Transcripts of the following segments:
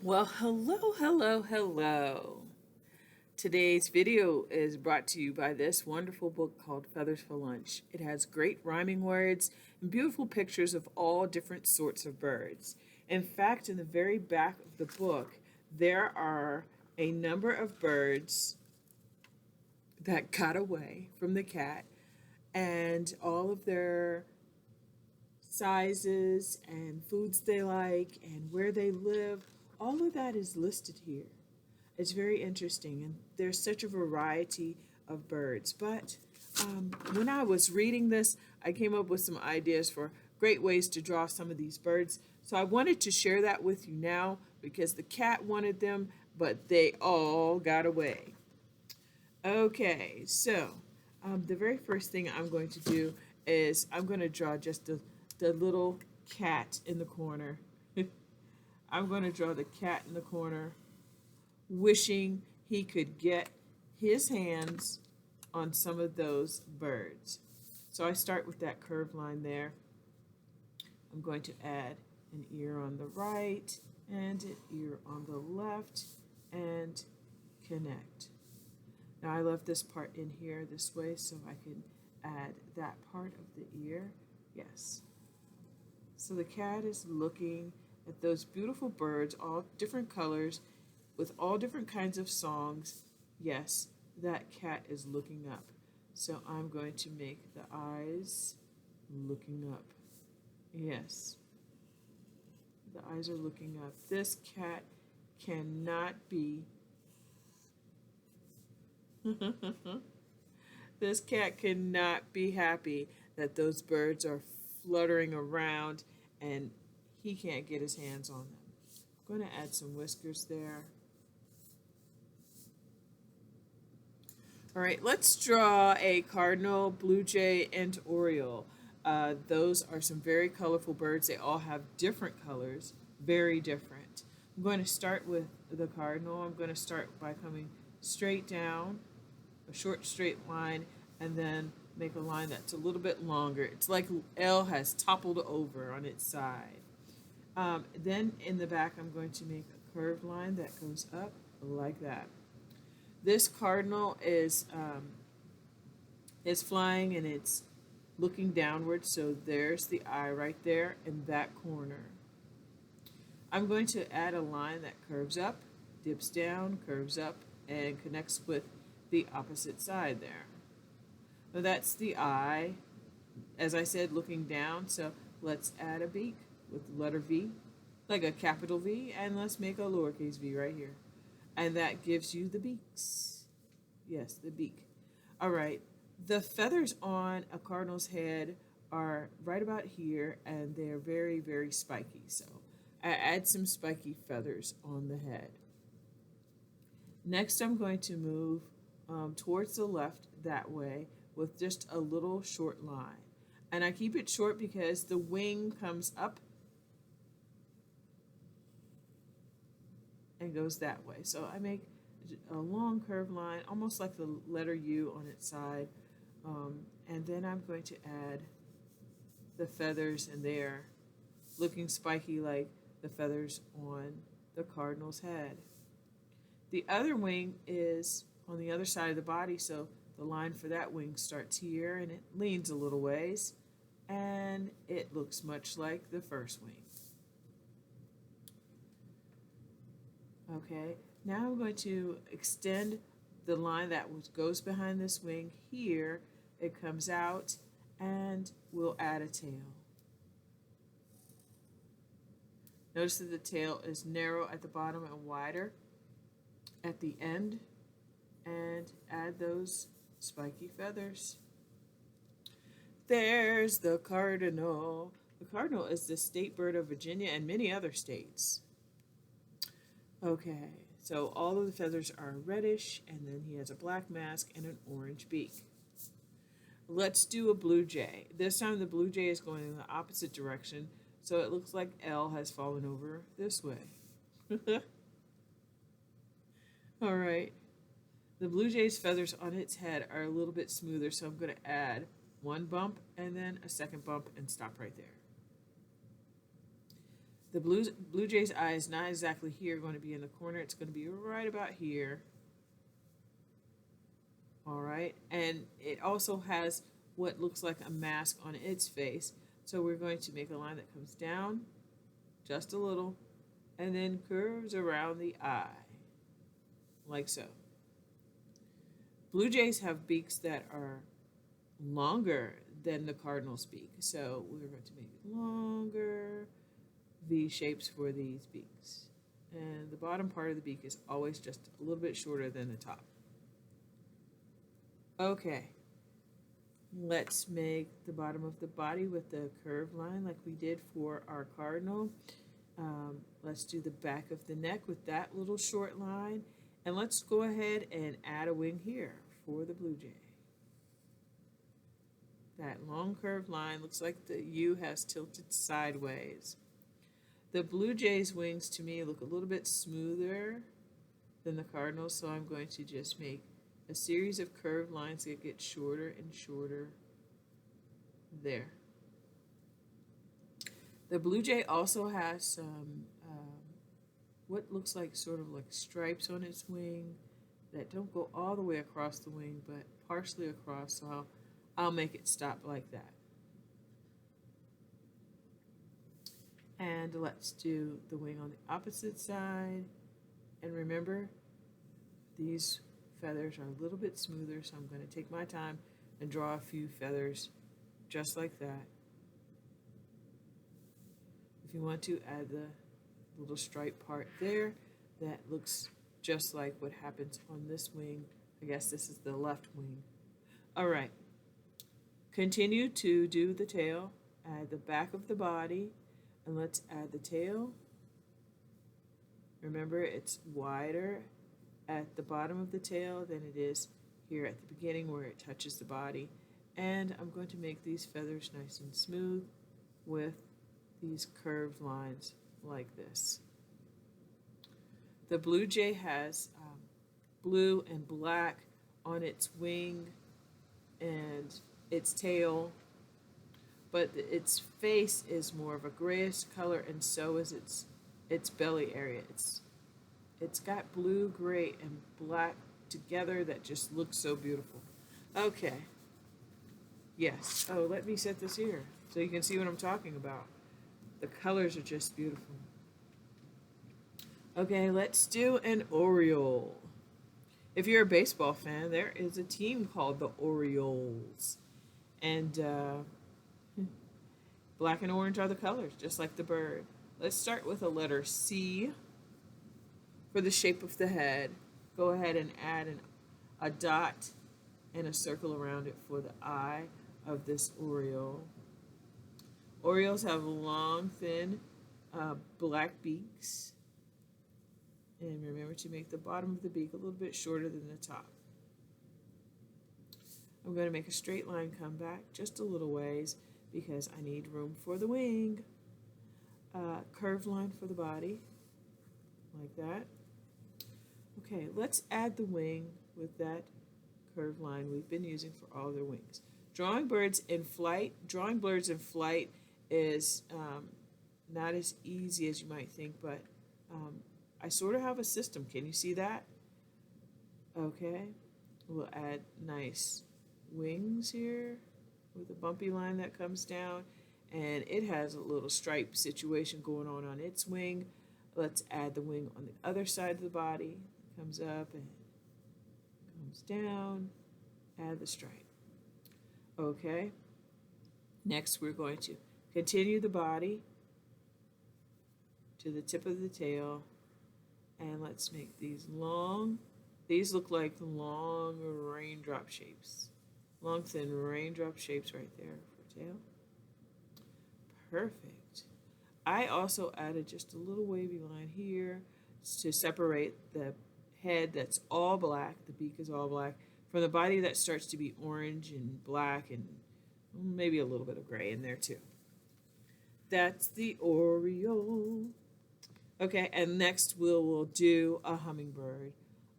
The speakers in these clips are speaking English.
Well, hello, hello, hello. Today's video is brought to you by this wonderful book called Feathers for Lunch. It has great rhyming words and beautiful pictures of all different sorts of birds. In fact, in the very back of the book, there are a number of birds that got away from the cat and all of their sizes and foods they like and where they live. All of that is listed here. It's very interesting, and there's such a variety of birds. But when I was reading this, I came up with some ideas for great ways to draw some of these birds. So I wanted to share that with you now because the cat wanted them, but they all got away. Okay, so the very first thing I'm going to do is I'm going to draw just the little cat in the corner. I'm going to draw the cat in the corner wishing he could get his hands on some of those birds. So I start with that curved line there. I'm going to add an ear on the right and an ear on the left and connect. Now I left this part in here this way so I can add that part of the ear. Yes. So the cat is looking at those beautiful birds, all different colors, with all different kinds of songs. Yes, that cat is looking up. So I'm going to make the eyes looking up. Yes, the eyes are looking up. This cat cannot be. This cat cannot be happy that those birds are fluttering around and he can't get his hands on them. I'm going to add some whiskers there. All right, let's draw a cardinal, blue jay, and oriole. Those are some very colorful birds. They all have different colors, very different. I'm going to start with the cardinal. I'm going to start by coming straight down, a short straight line, and then make a line that's a little bit longer. It's like L has toppled over on its side. Then in the back, I'm going to make a curved line that goes up like that. This cardinal is flying and it's looking downward, so there's the eye right there in that corner. I'm going to add a line that curves up, dips down, curves up, and connects with the opposite side there. Now that's the eye, as I said, looking down, so let's add a beak with the letter V, like a capital V, and let's make a lowercase v right here. And that gives you the beaks. Yes, the beak. All right. The feathers on a cardinal's head are right about here, and they're very, very spiky. So I add some spiky feathers on the head. Next, I'm going to move towards the left that way with just a little short line. And I keep it short because the wing comes up and goes that way. So I make a long curved line, almost like the letter U on its side. And then I'm going to add the feathers, and they're looking spiky like the feathers on the cardinal's head. The other wing is on the other side of the body, so the line for that wing starts here and it leans a little ways, and it looks much like the first wing. Okay, now I'm going to extend the line that goes behind this wing here. It comes out, and we'll add a tail. Notice that the tail is narrow at the bottom and wider at the end, and add those spiky feathers. There's the cardinal. The cardinal is the state bird of Virginia and many other states. Okay, so all of the feathers are reddish, and then he has a black mask and an orange beak. Let's do a blue jay. This time the blue jay is going in the opposite direction, so it looks like L has fallen over this way. All right. The blue jay's feathers on its head are a little bit smoother, so I'm going to add one bump and then a second bump and stop right there. The blue jay's eye is not exactly here, going to be in the corner. It's going to be right about here. All right, and it also has what looks like a mask on its face. So we're going to make a line that comes down just a little and then curves around the eye, like so. Blue jays have beaks that are longer than the cardinal's beak, so we're going to make it longer V shapes for these beaks. And the bottom part of the beak is always just a little bit shorter than the top. Okay, let's make the bottom of the body with the curved line like we did for our cardinal. Let's do the back of the neck with that little short line. And let's go ahead and add a wing here for the blue jay. That long curved line looks like the U has tilted sideways. The blue jay's wings to me look a little bit smoother than the cardinal, so I'm going to just make a series of curved lines that get shorter and shorter there. The blue jay also has some what looks like sort of like stripes on its wing that don't go all the way across the wing, but partially across, so I'll make it stop like that. And let's do the wing on the opposite side. And remember, these feathers are a little bit smoother, so I'm going to take my time and draw a few feathers just like that. If you want to add the little stripe part there, that looks just like what happens on this wing. I guess this is the left wing. All right. Continue to do the tail. Add the back of the body, and let's add the tail. Remember, it's wider at the bottom of the tail than it is here at the beginning where it touches the body. And I'm going to make these feathers nice and smooth with these curved lines like this. The blue jay has blue and black on its wing and its tail, but its face is more of a grayish color, and so is its belly area. It's got blue, gray, and black together that just looks so beautiful. Okay. Yes. Oh, let me set this here so you can see what I'm talking about. The colors are just beautiful. Okay, let's do an Oriole. If you're a baseball fan, there is a team called the Orioles. And black and orange are the colors, just like the bird. Let's start with a letter C for the shape of the head. Go ahead and add a dot and a circle around it for the eye of this Oriole. Orioles have long, thin, black beaks. And remember to make the bottom of the beak a little bit shorter than the top. I'm going to make a straight line come back just a little ways because I need room for the wing. Curved line for the body, like that. Okay, let's add the wing with that curved line we've been using for all their wings. Drawing birds in flight is not as easy as you might think, but I sort of have a system. Can you see that? Okay, we'll add nice wings here with a bumpy line that comes down, and it has a little stripe situation going on its wing. Let's add the wing on the other side of the body. It comes up and comes down. Add the stripe. Okay, next we're going to continue the body to the tip of the tail, and let's make these long. These look like long raindrop shapes. Long, thin raindrop shapes right there for tail. Perfect. I also added just a little wavy line here to separate the head that's all black, the beak is all black, from the body that starts to be orange and black and maybe a little bit of gray in there too. That's the Oriole. Okay, and next we'll do a hummingbird.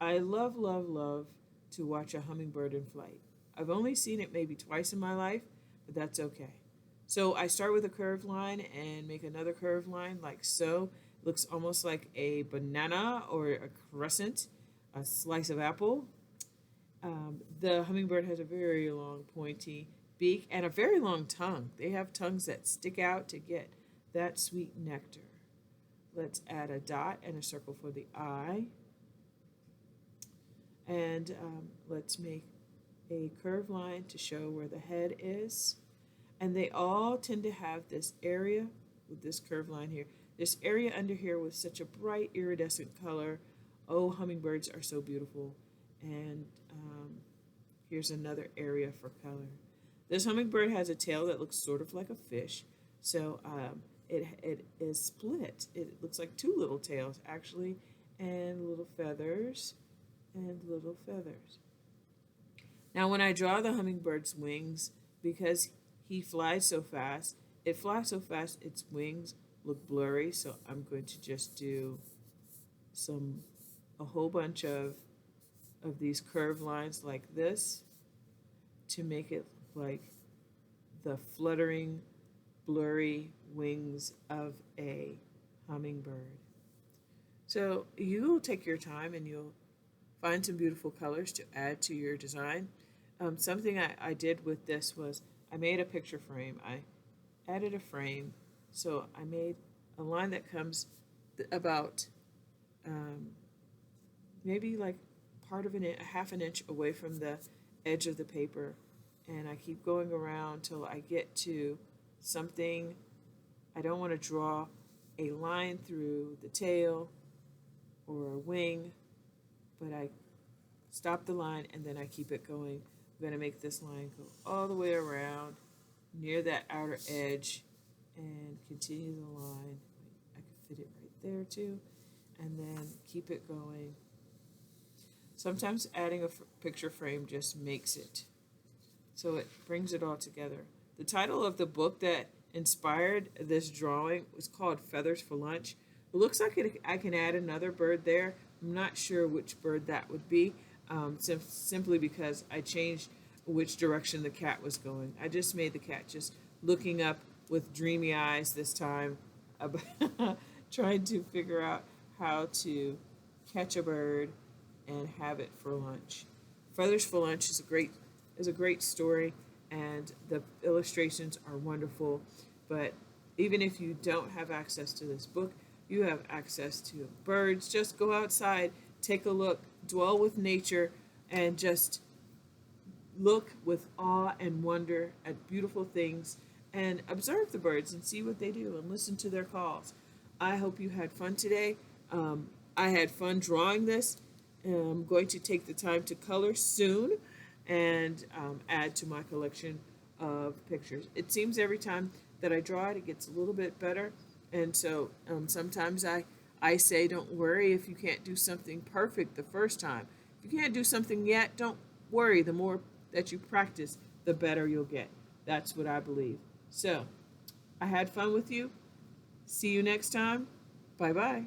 I love, love, love to watch a hummingbird in flight. I've only seen it maybe twice in my life, but that's okay. So I start with a curved line and make another curved line like so. It looks almost like a banana or a crescent, a slice of apple. The hummingbird has a very long pointy beak and a very long tongue. They have tongues that stick out to get that sweet nectar. Let's add a dot and a circle for the eye. And let's make a curved line to show where the head is. And they all tend to have this area with this curved line here. This area under here with such a bright iridescent color. Oh, hummingbirds are so beautiful. And here's another area for color. This hummingbird has a tail that looks sort of like a fish. So it is split. It looks like two little tails actually, and little feathers, and little feathers. Now when I draw the hummingbird's wings, because he flies so fast, its wings look blurry, so I'm going to just do a whole bunch of these curved lines like this to make it like the fluttering, blurry wings of a hummingbird. So you'll take your time and you'll find some beautiful colors to add to your design. Something I did with this was I made a picture frame. I added a frame, so I made a line that comes about maybe like a half an inch away from the edge of the paper, and I keep going around till I get to something. I don't want to draw a line through the tail or a wing, but I stop the line and then I keep it going. I'm going to make this line go all the way around near that outer edge and continue the line. I can fit it right there too, and then keep it going. Sometimes adding a picture frame just makes it, so it brings it all together. The title of the book that inspired this drawing was called Feathers for Lunch. It looks like I can add another bird there. I'm not sure which bird that would be, simply because I changed which direction the cat was going. I just made the cat just looking up with dreamy eyes this time, trying to figure out how to catch a bird and have it for lunch. Feathers for Lunch is a great story, and the illustrations are wonderful. But even if you don't have access to this book, you have access to birds. Just go outside, take a look, dwell with nature, and just look with awe and wonder at beautiful things, and observe the birds and see what they do and listen to their calls. I hope you had fun today. I had fun drawing this. I'm going to take the time to color soon and add to my collection of pictures. It seems every time that I draw it, it gets a little bit better. And so sometimes I say, don't worry if you can't do something perfect the first time. If you can't do something yet, don't worry. The more that you practice, the better you'll get. That's what I believe. So I had fun with you. See you next time. Bye-bye.